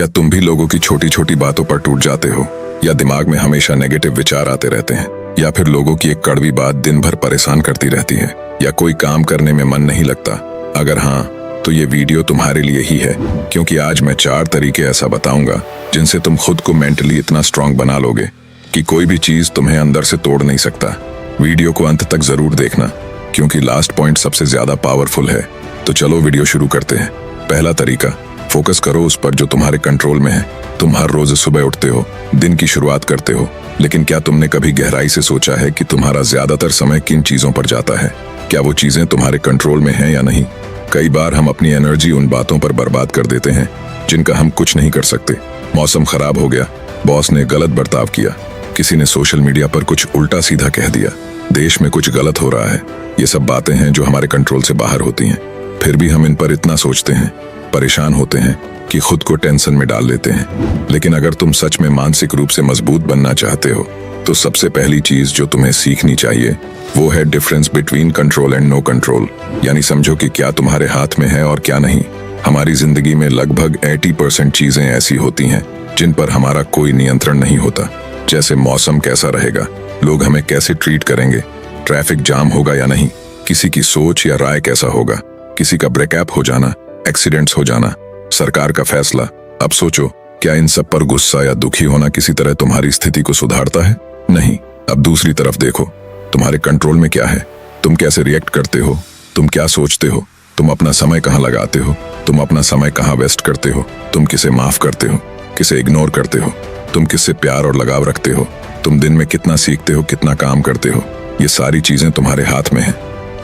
क्या तुम भी लोगों की छोटी छोटी बातों पर टूट जाते हो, या दिमाग में हमेशा नेगेटिव विचार आते रहते हैं, या फिर लोगों की एक कड़वी बात दिन भर परेशान करती रहती है, या कोई काम करने में मन नहीं लगता? अगर हाँ, तो ये वीडियो तुम्हारे लिए ही है, क्योंकि आज मैं 4 तरीके ऐसा बताऊंगा जिनसे तुम खुद को मेंटली इतना स्ट्रांग बना लोगे कि कोई भी चीज तुम्हें अंदर से तोड़ नहीं सकता। वीडियो को अंत तक जरूर देखना, क्योंकि लास्ट पॉइंट सबसे ज्यादा पावरफुल है। तो चलो वीडियो शुरू करते हैं। पहला तरीका, फोकस करो उस पर जो तुम्हारे कंट्रोल में है। तुम हर रोज सुबह उठते हो, दिन की शुरुआत करते हो, लेकिन क्या तुमने कभी गहराई से सोचा है कि तुम्हारा ज्यादातर समय किन चीजों पर जाता है? क्या वो चीजें तुम्हारे कंट्रोल में हैं या नहीं? कई बार हम अपनी एनर्जी उन बातों पर बर्बाद कर देते हैं जिनका हम कुछ नहीं कर सकते। मौसम खराब हो गया, बॉस ने गलत बर्ताव किया, किसी ने सोशल मीडिया पर कुछ उल्टा सीधा कह दिया, देश में कुछ गलत हो रहा है। ये सब बातें हैं जो हमारे कंट्रोल से बाहर होती हैं। फिर भी हम इन पर इतना सोचते हैं, परेशान होते हैं कि खुद को टेंशन में डाल लेते हैं। लेकिन अगर तुम सच में मानसिक रूप से मजबूत बनना चाहते हो, तो सबसे पहली चीज जो तुम्हें सीखनी चाहिए वो है difference between control and no control. यानी समझो कि क्या तुम्हारे हाथ में है और क्या नहीं। हमारी जिंदगी में लगभग 80% चीजें ऐसी होती हैं जिन पर हमारा कोई नियंत्रण नहीं होता। जैसे मौसम कैसा रहेगा, लोग हमें कैसे ट्रीट करेंगे, ट्रैफिक जाम होगा या नहीं, किसी की सोच या राय कैसा होगा, किसी का ब्रेकअप हो जाना, एक्सीडेंट्स हो जाना, सरकार का फैसला। अब सोचो, क्या इन सब पर गुस्सा या दुखी होना किसी तरह तुम्हारी स्थिति को सुधारता है? नहीं। अब दूसरी तरफ देखो, तुम्हारे कंट्रोल में क्या है? तुम कैसे रिएक्ट करते हो, तुम क्या सोचते हो, तुम अपना समय कहाँ लगाते हो, तुम अपना समय कहाँ वेस्ट करते हो, तुम किसे माफ करते हो, किसे इग्नोर करते हो, तुम किससे प्यार और लगाव रखते हो, तुम दिन में कितना सीखते हो, कितना काम करते हो। ये सारी चीजें तुम्हारे हाथ में हैं।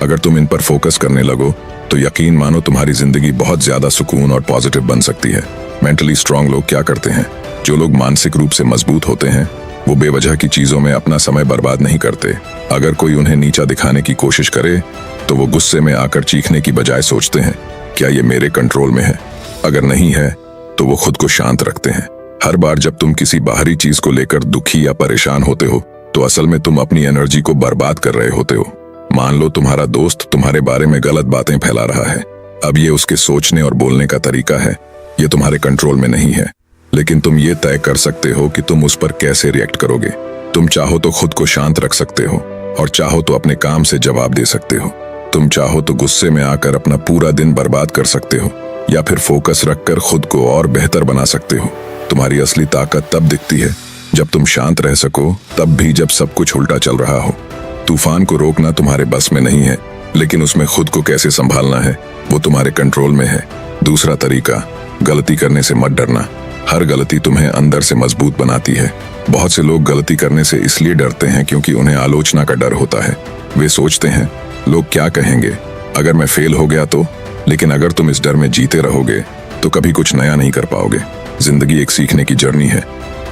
अगर तुम इन पर फोकस करने लगो तो यकीन मानो तुम्हारी जिंदगी बहुत ज्यादा सुकून और पॉजिटिव बन सकती है। मेंटली स्ट्रांग लोग क्या करते हैं? जो लोग मानसिक रूप से मजबूत होते हैं वो बेवजह की चीजों में अपना समय बर्बाद नहीं करते। अगर कोई उन्हें नीचा दिखाने की कोशिश करे तो वो गुस्से में आकर चीखने की बजाय सोचते हैं, क्या ये मेरे कंट्रोल में है? अगर नहीं है तो वो खुद को शांत रखते हैं। हर बार जब तुम किसी बाहरी चीज को लेकर दुखी या परेशान होते हो तो असल में तुम अपनी एनर्जी को बर्बाद कर रहे होते हो। मान लो तुम्हारा दोस्त तुम्हारे बारे में गलत बातें फैला रहा है। अब ये उसके सोचने और बोलने का तरीका है, ये तुम्हारे कंट्रोल में नहीं है, लेकिन तुम ये तय कर सकते हो कि तुम उस पर कैसे रिएक्ट करोगे। तुम चाहो तो खुद को शांत रख सकते हो, और चाहो तो अपने काम से जवाब दे सकते हो। तुम चाहो तो गुस्से में आकर अपना पूरा दिन बर्बाद कर सकते हो, या फिर फोकस रखकर खुद को और बेहतर बना सकते हो। तुम्हारी असली ताकत तब दिखती है जब तुम शांत रह सको, तब भी जब सब कुछ उल्टा चल रहा हो। तूफान को रोकना तुम्हारे बस में नहीं है, लेकिन उसमें खुद को कैसे संभालना है वो तुम्हारे कंट्रोल में है। दूसरा तरीका, गलती करने से मत डरना। हर गलती तुम्हें अंदर से मजबूत बनाती है। बहुत से लोग गलती करने से इसलिए डरते हैं क्योंकि उन्हें आलोचना का डर होता है। वे सोचते हैं, लोग क्या कहेंगे अगर मैं फेल हो गया तो? लेकिन अगर तुम इस डर में जीते रहोगे तो कभी कुछ नया नहीं कर पाओगे। जिंदगी एक सीखने की जर्नी है,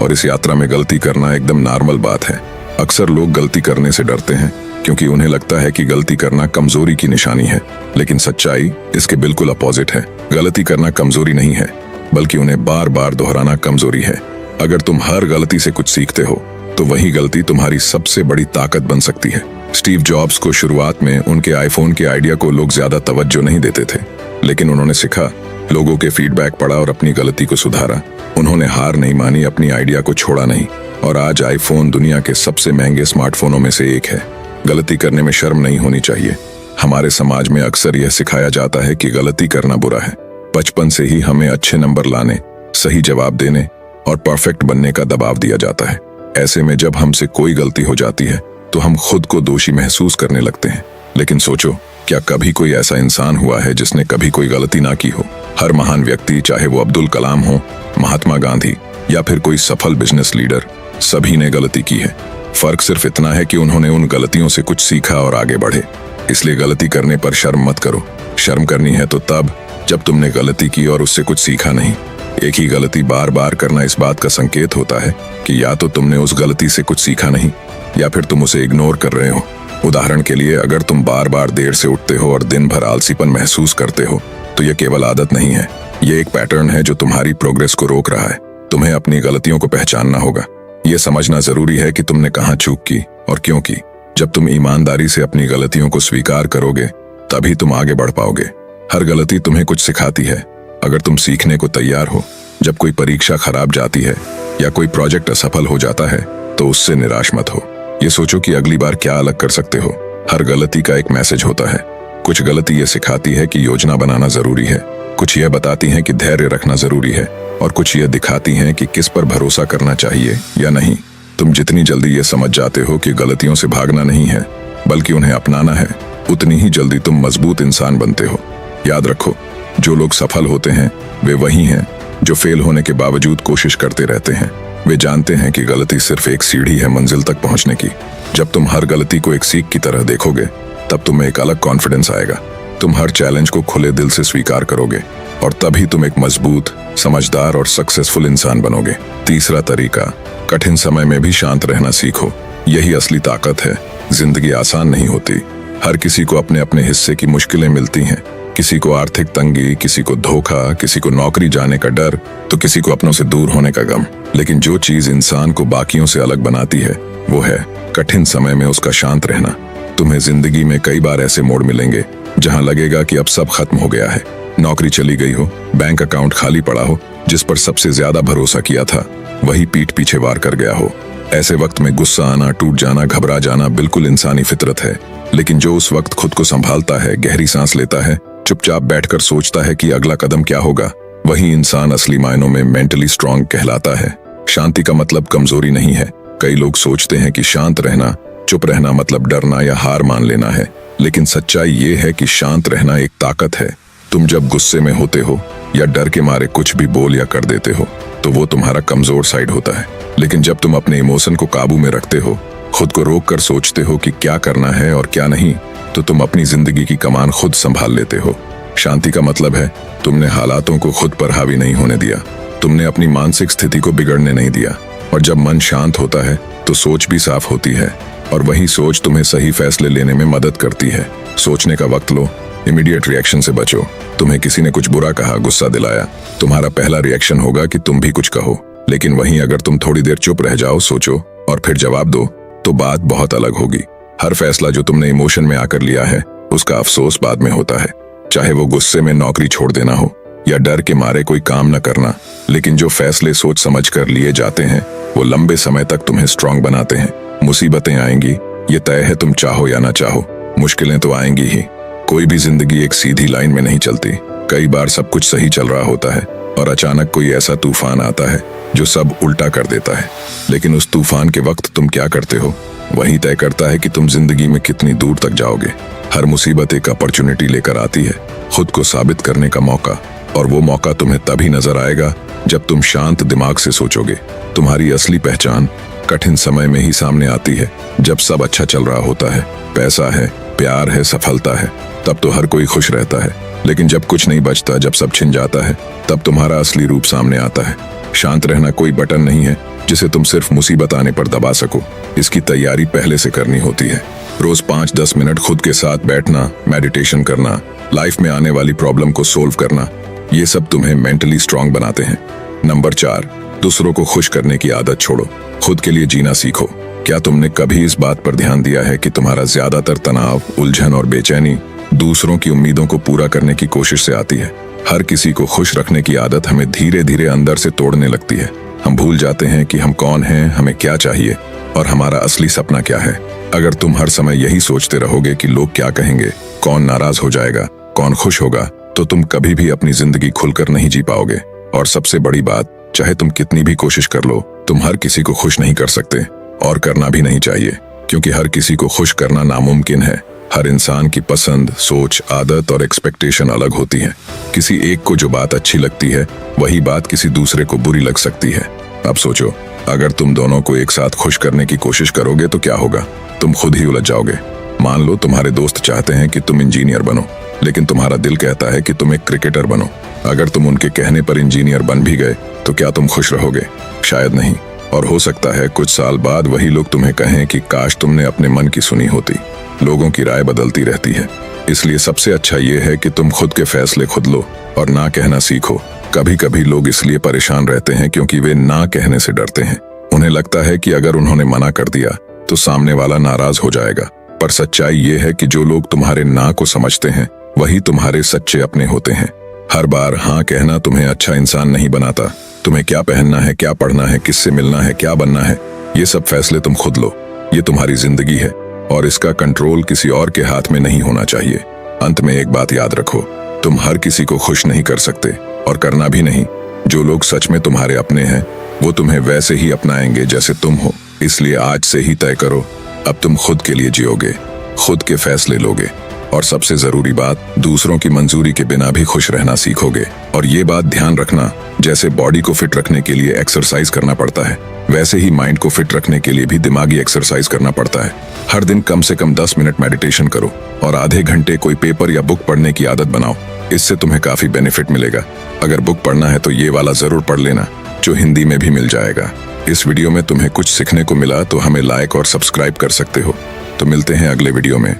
और इस यात्रा में गलती करना एकदम नॉर्मल बात है। अक्सर लोग गलती करने से डरते हैं क्योंकि उन्हें लगता है कि गलती करना कमजोरी की निशानी है, लेकिन सच्चाई इसके बिल्कुल अपोजिट है। गलती करना कमजोरी नहीं है, बल्कि उन्हें बार बार दोहराना कमजोरी है। अगर तुम हर गलती से कुछ सीखते हो तो वही गलती तुम्हारी सबसे बड़ी ताकत बन सकती है। स्टीव जॉब्स को शुरुआत में उनके आईफोन के आइडिया को लोग ज्यादा तवज्जो नहीं देते थे, लेकिन उन्होंने सीखा, लोगों के फीडबैक पढ़ा और अपनी गलती को सुधारा। उन्होंने हार नहीं मानी, अपनी आइडिया को छोड़ा नहीं, और आज आईफोन दुनिया के सबसे महंगे स्मार्टफोनों में से एक है। गलती करने में शर्म नहीं होनी चाहिए। हमारे समाज में अक्सर यह सिखाया जाता है कि गलती करना बुरा है। बचपन से ही हमें अच्छे नंबर लाने, सही जवाब देने और परफेक्ट बनने का दबाव दिया जाता है। ऐसे में जब हमसे कोई गलती हो जाती है तो हम खुद को दोषी महसूस करने लगते हैं। लेकिन सोचो, क्या कभी कोई ऐसा इंसान हुआ है जिसने कभी कोई गलती ना की हो? हर महान व्यक्ति, चाहे वो अब्दुल कलाम हो, महात्मा गांधी या फिर कोई सफल बिजनेस लीडर, सभी ने गलती की है। फर्क सिर्फ इतना है कि उन्होंने उन गलतियों से कुछ सीखा और आगे बढ़े। इसलिए गलती करने पर शर्म मत करो। शर्म करनी है तो तब जब तुमने गलती की और उससे कुछ सीखा नहीं। एक ही गलती बार बार करना इस बात का संकेत होता है कि या तो तुमने उस गलती से कुछ सीखा नहीं, या फिर तुम उसे इग्नोर कर रहे हो। उदाहरण के लिए, अगर तुम बार बार देर से उठते हो और दिन भर आलसीपन महसूस करते हो तो यह केवल आदत नहीं है, ये एक पैटर्न है जो तुम्हारी प्रोग्रेस को रोक रहा है। तुम्हें अपनी गलतियों को पहचानना होगा। यह समझना जरूरी है कि तुमने कहाँ चूक की और क्यों की। जब तुम ईमानदारी से अपनी गलतियों को स्वीकार करोगे तभी तुम आगे बढ़ पाओगे। हर गलती तुम्हें कुछ सिखाती है, अगर तुम सीखने को तैयार हो। जब कोई परीक्षा खराब जाती है या कोई प्रोजेक्ट असफल हो जाता है तो उससे निराश मत हो। ये सोचो कि अगली बार क्या अलग कर सकते हो। हर गलती का एक मैसेज होता है। कुछ गलती ये सिखाती है कि योजना बनाना जरूरी है, कुछ यह बताती है कि धैर्य रखना जरूरी है, और कुछ यह दिखाती हैं कि किस पर भरोसा करना चाहिए या नहीं। तुम जितनी जल्दी ये समझ जाते हो कि गलतियों से भागना नहीं है बल्कि उन्हें अपनाना है, उतनी ही जल्दी तुम मजबूत इंसान बनते हो। याद रखो, जो लोग सफल होते हैं वे वही हैं जो फेल होने के बावजूद कोशिश करते रहते हैं। वे जानते हैं कि गलती सिर्फ एक सीढ़ी है मंजिल तक पहुंचने की। जब तुम हर गलती को एक सीख की तरह देखोगे तब तुम्हें एक अलग कॉन्फिडेंस आएगा। तुम हर चैलेंज को खुले दिल से स्वीकार करोगे और तभी तुम एक मजबूत, समझदार और सक्सेसफुल इंसान बनोगे। तीसरा तरीका, कठिन समय में भी शांत रहना सीखो। यही असली ताकत है। जिंदगी आसान नहीं होती। हर किसी को अपने अपने हिस्से की मुश्किलें मिलती हैं। किसी को आर्थिक तंगी, किसी को धोखा, किसी को नौकरी जाने का डर, तो किसी को अपनों से दूर होने का गम। लेकिन जो चीज इंसान को बाकियों से अलग बनाती है वो है कठिन समय में उसका शांत रहना। तुम्हें जिंदगी में कई बार ऐसे मोड़ मिलेंगे जहां लगेगा कि अब सब खत्म हो गया है। नौकरी चली गई हो, बैंक अकाउंट खाली पड़ा हो, जिस पर सबसे ज्यादा भरोसा किया था वही पीठ पीछे वार कर गया हो। ऐसे वक्त में गुस्सा आना, टूट जाना, घबरा जाना बिल्कुल इंसानी फितरत है। लेकिन जो उस वक्त खुद को संभालता है, गहरी सांस लेता है, चुपचाप बैठकर सोचता है कि अगला कदम क्या होगा, वही इंसान असली मायनों में मेंटली स्ट्रांग कहलाता है। शांति का मतलब कमजोरी नहीं है। कई लोग सोचते हैं कि शांत रहना, चुप रहना मतलब डरना या हार मान लेना है, लेकिन सच्चाई ये है कि शांत रहना एक ताकत है। तुम जब गुस्से में होते हो या डर के मारे कुछ भी बोल या कर देते हो तो वो तुम्हारा कमजोर साइड होता है। लेकिन जब तुम अपने इमोशन को काबू में रखते हो, खुद को रोक कर सोचते हो कि क्या करना है और क्या नहीं, तो तुम अपनी जिंदगी की कमान खुद संभाल लेते हो। शांति का मतलब है तुमने हालातों को खुद पर हावी नहीं होने दिया, तुमने अपनी मानसिक स्थिति को बिगड़ने नहीं दिया। और जब मन शांत होता है तो सोच भी साफ होती है, और वही सोच तुम्हें सही फैसले लेने में मदद करती है। सोचने का वक्त लो, इमीडिएट रिएक्शन से बचो। तुम्हें किसी ने कुछ बुरा कहा, गुस्सा दिलाया, तुम्हारा पहला रिएक्शन होगा कि तुम भी कुछ कहो। लेकिन वहीं अगर तुम थोड़ी देर चुप रह जाओ, सोचो और फिर जवाब दो, तो बात बहुत अलग होगी। हर फैसला जो तुमने इमोशन में आकर लिया है उसका अफसोस बाद में होता है, चाहे वो गुस्से में नौकरी छोड़ देना हो या डर के मारे कोई काम न करना। लेकिन जो फैसले सोच समझ कर लिए जाते हैं वो लंबे समय तक तुम्हें स्ट्रांग बनाते हैं। मुसीबतें आएंगी, ये तय है, तुम चाहो या ना चाहो, मुश्किलें तो आएंगी ही। कोई भी जिंदगी एक सीधी लाइन में नहीं चलती। कई बार सब कुछ सही चल रहा होता है और अचानक कोई ऐसा तूफान आता है जो सब उल्टा कर देता है। लेकिन उस तूफान के वक्त तुम क्या करते हो वही तय करता है कि तुम जिंदगी में कितनी दूर तक जाओगे। हर मुसीबत एक अपॉर्चुनिटी लेकर आती है, खुद को साबित करने का मौका, और वो मौका तुम्हें तभी नजर आएगा जब तुम शांत दिमाग से सोचोगे। तुम्हारी असली पहचान कठिन समय में ही सामने आती है। जब सब अच्छा चल रहा होता है, पैसा है, प्यार है, सफलता है, तब तो हर कोई खुश रहता है। लेकिन जब कुछ नहीं बचता, जब सब छिन जाता है, तब तुम्हारा असली रूप सामने आता है। शांत रहना कोई बटन नहीं है जिसे तुम सिर्फ मुसीबत आने पर दबा सको। इसकी तैयारी पहले से करनी होती है। रोज 5-10 मिनट खुद के साथ बैठना, मेडिटेशन करना, लाइफ में आने वाली प्रॉब्लम को सोल्व करना, ये सब तुम्हें मेंटली स्ट्रांग बनाते हैं। नंबर 4, दूसरों को खुश करने की आदत छोड़ो, खुद के लिए जीना सीखो। क्या तुमने कभी इस बात पर ध्यान दिया है कि तुम्हारा ज्यादातर तनाव, उलझन और बेचैनी दूसरों की उम्मीदों को पूरा करने की कोशिश से आती है? हर किसी को खुश रखने की आदत हमें धीरे धीरे अंदर से तोड़ने लगती है। हम भूल जाते हैं कि हम कौन हैं, हमें क्या चाहिए और हमारा असली सपना क्या है। अगर तुम हर समय यही सोचते रहोगे कि लोग क्या कहेंगे, कौन नाराज हो जाएगा, कौन खुश होगा, तो तुम कभी भी अपनी जिंदगी खुलकर नहीं जी पाओगे। और सबसे बड़ी बात, चाहे तुम कितनी भी कोशिश कर लो, तुम हर किसी को खुश नहीं कर सकते और करना भी नहीं चाहिए, क्योंकि हर किसी को खुश करना नामुमकिन है। हर इंसान की पसंद, सोच, आदत और एक्सपेक्टेशन अलग होती है। किसी एक को जो बात अच्छी लगती है वही बात किसी दूसरे को बुरी लग सकती है। अब सोचो, अगर तुम दोनों को एक साथ खुश करने की कोशिश करोगे तो क्या होगा? तुम खुद ही उलझ जाओगे। मान लो तुम्हारे दोस्त चाहते हैं कि तुम इंजीनियर बनो, लेकिन तुम्हारा दिल कहता है कि तुम एक क्रिकेटर बनो। अगर तुम उनके कहने पर इंजीनियर बन भी गए तो क्या तुम खुश रहोगे? शायद नहीं। और हो सकता है कुछ साल बाद वही लोग तुम्हें कहें कि काश तुमने अपने मन की सुनी होती। लोगों की राय बदलती रहती है, इसलिए सबसे अच्छा ये है कि तुम खुद के फैसले खुद लो और ना कहना सीखो। कभी कभी लोग इसलिए परेशान रहते हैं क्योंकि वे ना कहने से डरते हैं। उन्हें लगता है कि अगर उन्होंने मना कर दिया तो सामने वाला नाराज हो जाएगा। पर सच्चाई ये है कि जो लोग तुम्हारे ना को समझते हैं वही तुम्हारे सच्चे अपने होते हैं। हर बार हाँ कहना तुम्हें अच्छा इंसान नहीं बनाता। तुम्हें क्या पहनना है, क्या पढ़ना है, किससे मिलना है, क्या बनना है, ये सब फैसले तुम खुद लो। ये तुम्हारी जिंदगी है और इसका कंट्रोल किसी और के हाथ में नहीं होना चाहिए। अंत में एक बात याद रखो, तुम हर किसी को खुश नहीं कर सकते और करना भी नहीं। जो लोग सच में तुम्हारे अपने हैं वो तुम्हें वैसे ही अपनाएंगे जैसे तुम हो। इसलिए आज से ही तय करो, अब तुम खुद के लिए जियोगे, खुद के फैसले लोगे और सबसे जरूरी बात, दूसरों की मंजूरी के बिना भी खुश रहना सीखोगे। और ये बात ध्यान रखना, जैसे बॉडी को फिट रखने के लिए एक्सरसाइज करना पड़ता है, वैसे ही माइंड को फिट रखने के लिए भी दिमागी एक्सरसाइज करना पड़ता है। हर दिन कम से कम 10 मिनट मेडिटेशन करो और आधे घंटे कोई पेपर या बुक पढ़ने की आदत बनाओ। इससे तुम्हें काफी बेनिफिट मिलेगा। अगर बुक पढ़ना है तो ये वाला जरूर पढ़ लेना, जो हिंदी में भी मिल जाएगा। इस वीडियो में तुम्हें कुछ सीखने को मिला तो हमें लाइक और सब्सक्राइब कर सकते हो। तो मिलते हैं अगले वीडियो में।